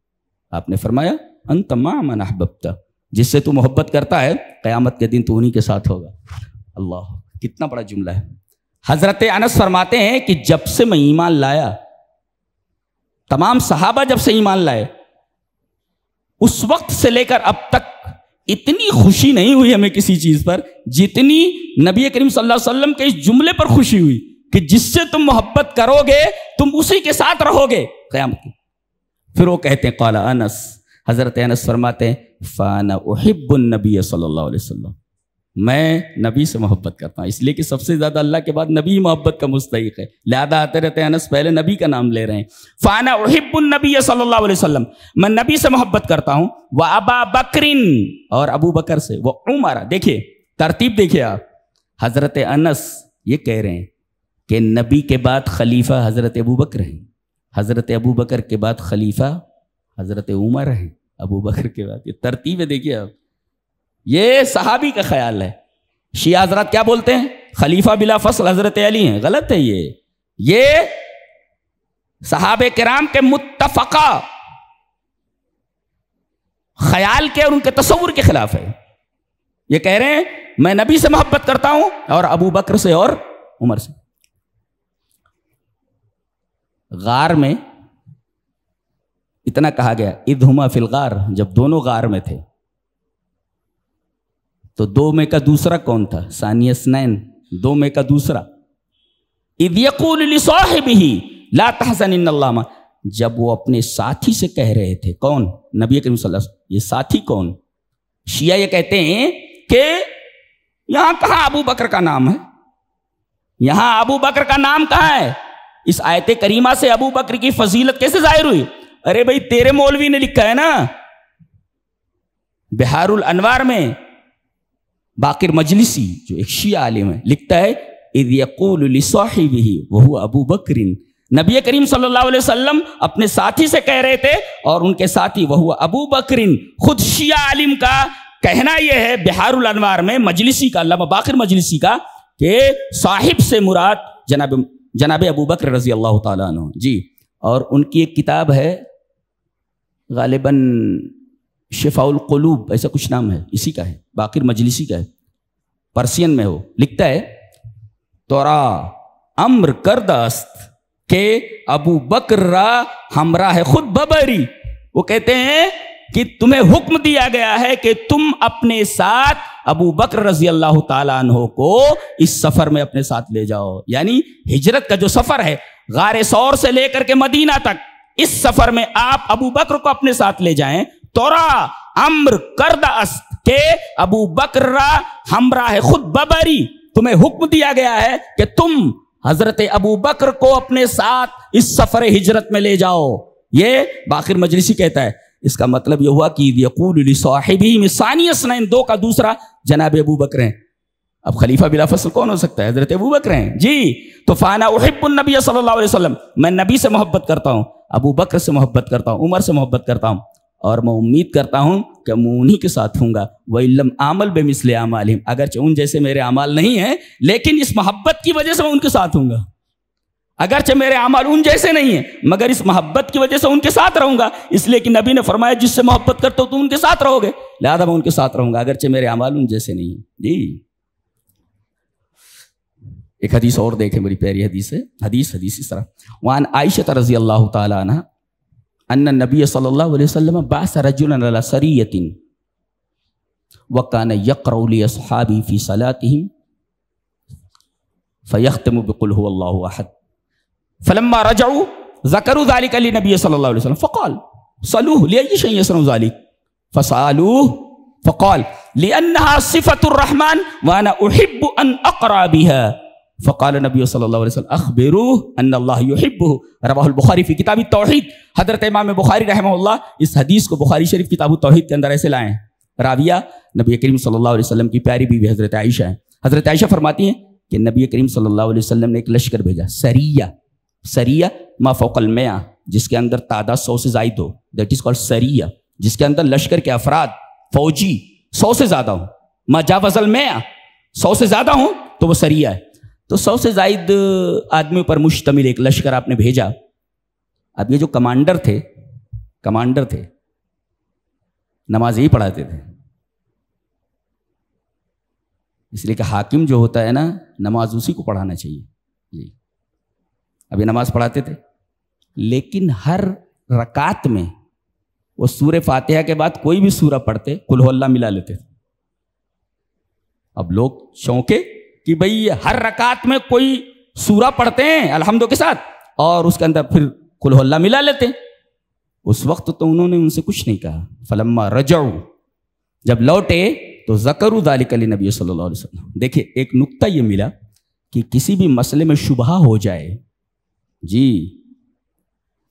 آپ نے فرمایا انت مع من احببت، جس سے تو محبت کرتا ہے قیامت کے دن تو انہی کے ساتھ ہوگا. اللہ، کتنا بڑا جملہ ہے. حضرت انس فرماتے ہیں کہ جب سے میں ایمان لایا، تمام صحابہ جب سے ایمان لائے، اس وقت سے لے کر اب تک اتنی خوشی نہیں ہوئی ہمیں کسی چیز پر جتنی نبی کریم صلی اللہ علیہ وسلم کے اس جملے پر خوشی ہوئی کہ جس سے تم محبت کرو گے تم اسی کے ساتھ رہو گے قیامت کی. پھر وہ کہتے ہیں قال انس، حضرت انس فرماتے ہیں فانا احب النبی صلی اللہ علیہ وسلم، میں نبی سے محبت کرتا ہوں، اس لیے کہ سب سے زیادہ اللہ کے بعد نبی محبت کا مستحق ہے، لہذا آتے رہتے ہیں انس پہلے نبی کا نام لے رہے ہیں. فانا احب النبی صلی اللہ علیہ وسلم، میں نبی سے محبت کرتا ہوں. وہ ابا بکرن، اور ابو بکر سے. وہ عمر، دیکھیے ترتیب دیکھیے آپ. حضرت انس یہ کہہ رہے ہیں کہ نبی کے بعد خلیفہ حضرت ابو بکر ہیں، حضرت ابو بکر کے بعد خلیفہ حضرت عمر ہیں، ابو بکر کے بعد. یہ ترتیب ہے، دیکھیے آپ، یہ صحابی کا خیال ہے. شیعہ حضرات کیا بولتے ہیں؟ خلیفہ بلا فصل حضرت علی ہیں. غلط ہے یہ صحابہ کرام کے متفقہ خیال کے اور ان کے تصور کے خلاف ہے. یہ کہہ رہے ہیں میں نبی سے محبت کرتا ہوں اور ابو بکر سے اور عمر سے. غار میں اتنا کہا گیا اذ ہما فی الغار، جب دونوں غار میں تھے تو دو میں کا دوسرا کون تھا؟ ثانی اثنین، دو میں کا دوسرا. اذ یقول لصاحبہ لا تحزن ان اللہ معنا، جب وہ اپنے ساتھی سے کہہ رہے تھے. کون؟ نبی کریم صلی اللہ علیہ وسلم. یہ ساتھی کون؟ شیعہ یہ کہتے ہیں کہ یہاں کہاں ابو بکر کا نام ہے، یہاں ابو بکر کا نام کہاں ہے؟ اس آیت کریمہ سے ابو بکر کی فضیلت کیسے ظاہر ہوئی؟ ارے بھائی تیرے مولوی نے لکھا ہے نا بہار الانوار میں، باقر مجلسی جو ایک شیعہ عالم ہے لکھتا ہے اذ یقول لصاحبہ وہو ابو بکر، نبی کریم صلی اللہ علیہ وسلم اپنے ساتھی سے کہہ رہے تھے اور ان کے ساتھی وہو ابو بکر. خود شیعہ عالم کا کہنا یہ ہے بہار الانوار میں، مجلسی کا، علامہ باقر مجلسی کا، کہ صاحب سے مراد جناب ابو بکر رضی اللہ تعالیٰ عنہ. جی، اور ان کی ایک کتاب ہے غالباً شفاء القلوب، ایسا کچھ نام ہے، اسی کا ہے، باقر مجلسی کا ہے، پرسین میں. وہ لکھتا ہے تورا امر کردہ است کہ ابو بکر را ہمراہ خود ببری. وہ کہتے ہیں کہ تمہیں حکم دیا گیا ہے کہ تم اپنے ساتھ ابو بکر رضی اللہ تعالیٰ عنہ کو اس سفر میں اپنے ساتھ لے جاؤ. یعنی ہجرت کا جو سفر ہے غار ثور سے لے کر کے مدینہ تک، اس سفر میں آپ ابو بکر کو اپنے ساتھ لے جائیں. تورا امر کردہ است کہ ابو بکر را ہمراہ خود ببری، تمہیں حکم دیا گیا ہے کہ تم حضرت ابو بکر کو اپنے ساتھ اس سفر ہجرت میں لے جاؤ. یہ باقر مجلسی کہتا ہے. اس کا مطلب یہ ہوا کہ یقول لصاحبہ ثانی اثنین، دو کا دوسرا جناب ابو بکر ہیں. اب خلیفہ بلا فصل کون ہو سکتا ہے؟ حضرت ابو بکر ہیں جی. تو فانا احب النبی صلی اللہ علیہ وسلم، میں نبی سے محبت کرتا ہوں، ابو بکر سے محبت کرتا ہوں، عمر سے محبت کرتا ہوں، اور میں امید کرتا ہوں کہ میں انہی کے ساتھ ہوں گا. وَإِلَّمْ أَعْمَلْ بِمِثْلِ أَعْمَالِهِمْ، اگرچہ ان جیسے میرے اعمال نہیں ہیں لیکن اس محبت کی وجہ سے میں ان کے ساتھ ہوں گا. اگرچہ میرے اعمال ان جیسے نہیں ہیں مگر اس محبت کی وجہ سے ان کے ساتھ رہوں گا، اس لیے کہ نبی نے فرمایا جس سے محبت کرتے ہو تم ان کے ساتھ رہو گے، لہذا میں ان کے ساتھ رہوں گا اگرچہ میرے اعمال ان جیسے نہیں ہیں. جی ایک حدیث اور دیکھیں، بڑی پیاری حدیث ہے. حدیث اس طرح، وعن عائشہ رضی اللہ تعالی عنہ ان النبی صلی اللہ علیہ وسلم بعث رجلا علی سریۃ وکان یقرأ لاصحابہ فی صلاتہم فیختم بقل هو اللہ احد فلما رجعوا ذکروا ذلك للنبی صلی اللہ علیہ وسلم فقال صلوه لأي شيء يصنع ذلك فسألوه فقال لأنها صفة الرحمن وأنا أحب أن أقرأ بها فقال نبی صلی اللہ علیہ وسلم اخبروه ان اللہ يحبه رواہ البخاری فی کتاب التوحید. حضرت امام بخاری رحمہ اللہ اس حدیث کو بخاری شریف کتاب التوحید کے اندر ایسے لائے ہیں. راویہ نبی کریم صلی اللہ علیہ وسلم کی پیاری بیوی حضرت عائشہ ہیں. حضرت عائشہ فرماتی ہیں کہ نبی کریم صلی اللہ علیہ وسلم نے ایک لشکر بھیجا، سریہ ما فوق المئہ، جس کے اندر تعداد 100 سے زائد ہو، دیٹ از کالڈ سریہ، جس کے اندر لشکر کے افراد فوجی 100 سے زیادہ ہوں. ما جاوز المئہ، 100 سے زیادہ ہوں تو وہ سریہ ہے. تو 100 سے زائد آدمیوں پر مشتمل ایک لشکر آپ نے بھیجا. اب یہ جو کمانڈر تھے نماز ہی پڑھاتے تھے، اس لیے کہ حاکم جو ہوتا ہے نا نماز اسی کو پڑھانا چاہیے. جی اب یہ نماز پڑھاتے تھے لیکن ہر رکعت میں وہ سورہ فاتحہ کے بعد کوئی بھی سورہ پڑھتے قل هو اللہ ملا لیتے تھے. اب لوگ چونکے کہ بھئی ہر رکعت میں کوئی سورہ پڑھتے ہیں الحمد کے ساتھ اور اس کے اندر پھر قل هو اللہ ملا لیتے ہیں. اس وقت تو انہوں نے ان سے کچھ نہیں کہا. فلما رجعوا، جب لوٹے تو ذکروا ذلک لنبی صلی اللہ علیہ وسلم. دیکھیں ایک نقطہ یہ ملا کہ کسی بھی مسئلے میں شبہہ ہو جائے جی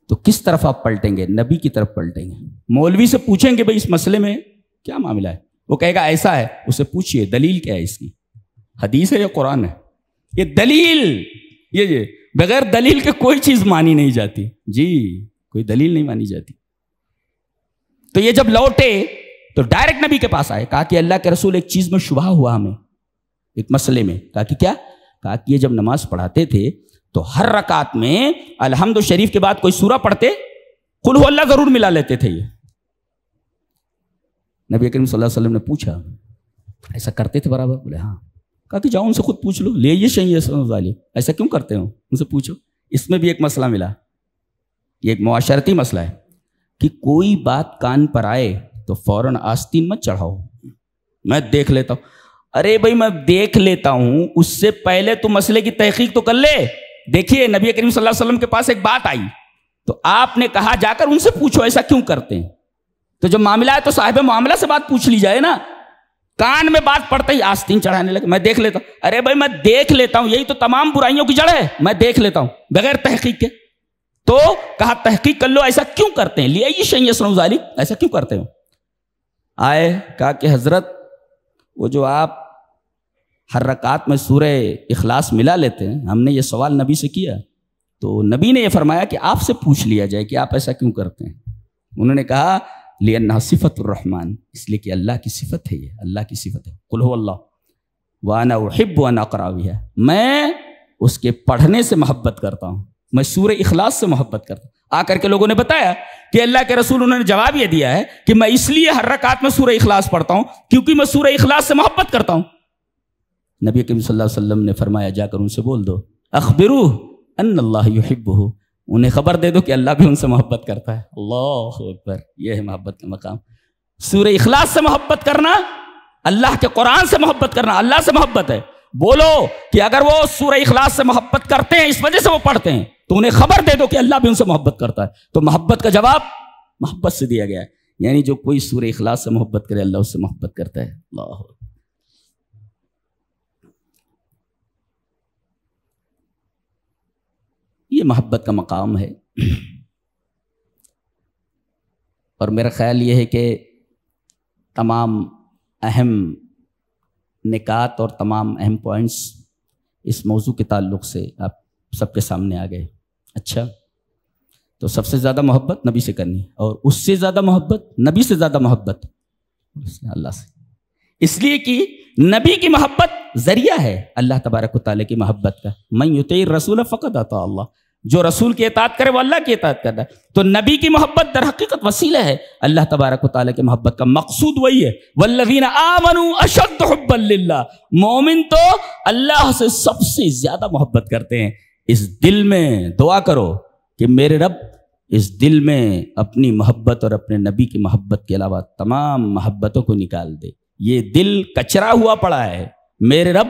تو کس طرف آپ پلٹیں گے؟ نبی کی طرف پلٹیں گے. مولوی سے پوچھیں گے بھئی اس مسئلے میں کیا معاملہ ہے، وہ کہے گا ایسا ہے. اسے پوچھئے دلیل کیا ہے اس کی، حدیث ہے یا قرآن ہے؟ یہ دلیل، یہ بغیر دلیل کے کوئی چیز مانی نہیں جاتی. جی کوئی دلیل نہیں مانی جاتی. تو یہ جب لوٹے تو ڈائریکٹ نبی کے پاس آئے، کہا کہ اللہ کے رسول ایک چیز میں شبہ ہوا ہمیں، ایک مسئلے میں. کہا کہ کیا؟ کہا کہ یہ جب نماز پڑھاتے تھے تو ہر رکعت میں الحمد شریف کے بعد کوئی سورہ پڑھتے قل هو اللہ ضرور ملا لیتے تھے. یہ نبی کریم صلی اللہ علیہ وسلم نے پوچھا ایسا کرتے تھے برابر؟ بولے ہاں. کہا کہ جاؤ ان سے خود پوچھ لو، لے یہ شیء ایسا کیوں کرتے ہو، ان سے پوچھو. اس میں بھی ایک مسئلہ ملا، یہ ایک معاشرتی مسئلہ ہے کہ کوئی بات کان پر آئے تو فوراً آستین مت چڑھاؤ، میں دیکھ لیتا ہوں. ارے بھائی میں دیکھ لیتا ہوں، اس سے پہلے تو مسئلے کی تحقیق تو کر لے. دیکھیے نبی کریم صلی اللہ علیہ وسلم کے پاس ایک بات آئی تو آپ نے کہا جا کر ان سے پوچھو ایسا کیوں کرتے ہیں. تو جب معاملہ ہے تو صاحب معاملہ سے بات پوچھ لی جائے نا. کان میں بات پڑتے ہی آستین چڑھانے لگے، میں دیکھ لیتا ہوں. ارے بھائی میں دیکھ لیتا ہوں، یہی تو تمام برائیوں کی جڑ ہے، میں دیکھ لیتا ہوں بغیر تحقیق کے. تو کہا تحقیق کر لو ایسا کیوں کرتے ہیں، لِأَيِّ شَيْءٍ يَصْنَعُ ذَلِكَ، ایسا کیوں کرتے ہو. آئے کہا کہ حضرت وہ جو آپ ہر رکعت میں سورہ اخلاص ملا لیتے ہیں، ہم نے یہ سوال نبی سے کیا تو نبی نے یہ فرمایا کہ آپ سے پوچھ لیا جائے کہ آپ ایسا کیوں کرتے ہیں. انہوں نے کہا لِأَنَّهَا صِفَةُ الرَّحْمَنِ، اس لیے کہ اللہ کی صفت ہے، یہ اللہ کی صفت ہے. قُلْ هُوَ اللَّهُ وَأَنَا أُحِبُّ أَنْ أَقْرَأَ بِهَا، میں اس کے پڑھنے سے محبت کرتا ہوں، میں سورہ اخلاص سے محبت کرتا ہوں. آ کر کے لوگوں نے بتایا کہ اللہ کے رسول انہوں نے جواب یہ دیا ہے کہ میں اس لیے ہر رکعت میں سورہ اخلاص پڑھتا ہوں کیونکہ میں سورہ اخلاص سے محبت کرتا ہوں. نبی کریم صلی اللہ علیہ وسلم نے فرمایا جا کر ان سے بول دو اخبروہ ان اللہ یحبہ، انہیں خبر دے دو کہ اللہ بھی ان سے محبت کرتا ہے. اللہ اکبر، یہ ہے محبت کا مقام. سورہ اخلاص سے محبت کرنا، اللہ کے قرآن سے محبت کرنا، اللہ سے محبت ہے. بولو کہ اگر وہ سورہ اخلاص سے محبت کرتے ہیں اس وجہ سے وہ پڑھتے ہیں تو انہیں خبر دے دو کہ اللہ بھی ان سے محبت کرتا ہے. تو محبت کا جواب محبت سے دیا گیا ہے، یعنی جو کوئی سورہ اخلاص سے محبت کرے اللہ اس سے محبت کرتا ہے. اللہ یہ محبت کا مقام ہے. اور میرا خیال یہ ہے کہ تمام اہم نکات اور تمام اہم پوائنٹس اس موضوع کے تعلق سے آپ سب کے سامنے آ گئے. اچھا، تو سب سے زیادہ محبت نبی سے کرنی، اور اس سے زیادہ محبت، نبی سے زیادہ محبت اللہ سے، اس لیے کہ نبی کی محبت ذریعہ ہے اللہ تبارک و تعالیٰ کی محبت کا. من یطیع الرسول فقد اطاع اللہ، جو رسول کی اطاعت کرے وہ اللہ کی اطاعت کرتا ہے. تو نبی کی محبت در حقیقت وسیلہ ہے اللہ تبارک و تعالیٰ کی محبت کا. مقصود وہی ہے، والذین آمنوا اشد حبا للہ، مومن تو اللہ سے سب سے زیادہ محبت کرتے ہیں. اس دل میں دعا کرو کہ میرے رب اس دل میں اپنی محبت اور اپنے نبی کی محبت کے علاوہ تمام محبتوں کو نکال دے. یہ دل کچرا ہوا پڑا ہے، میرے رب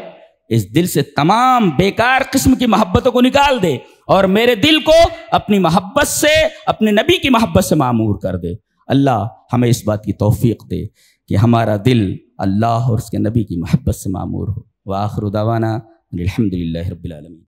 اس دل سے تمام بیکار قسم کی محبتوں کو نکال دے اور میرے دل کو اپنی محبت سے، اپنے نبی کی محبت سے معمور کر دے. اللہ ہمیں اس بات کی توفیق دے کہ ہمارا دل اللہ اور اس کے نبی کی محبت سے معمور ہو. وآخر دعوانا الحمدللہ رب العالمین.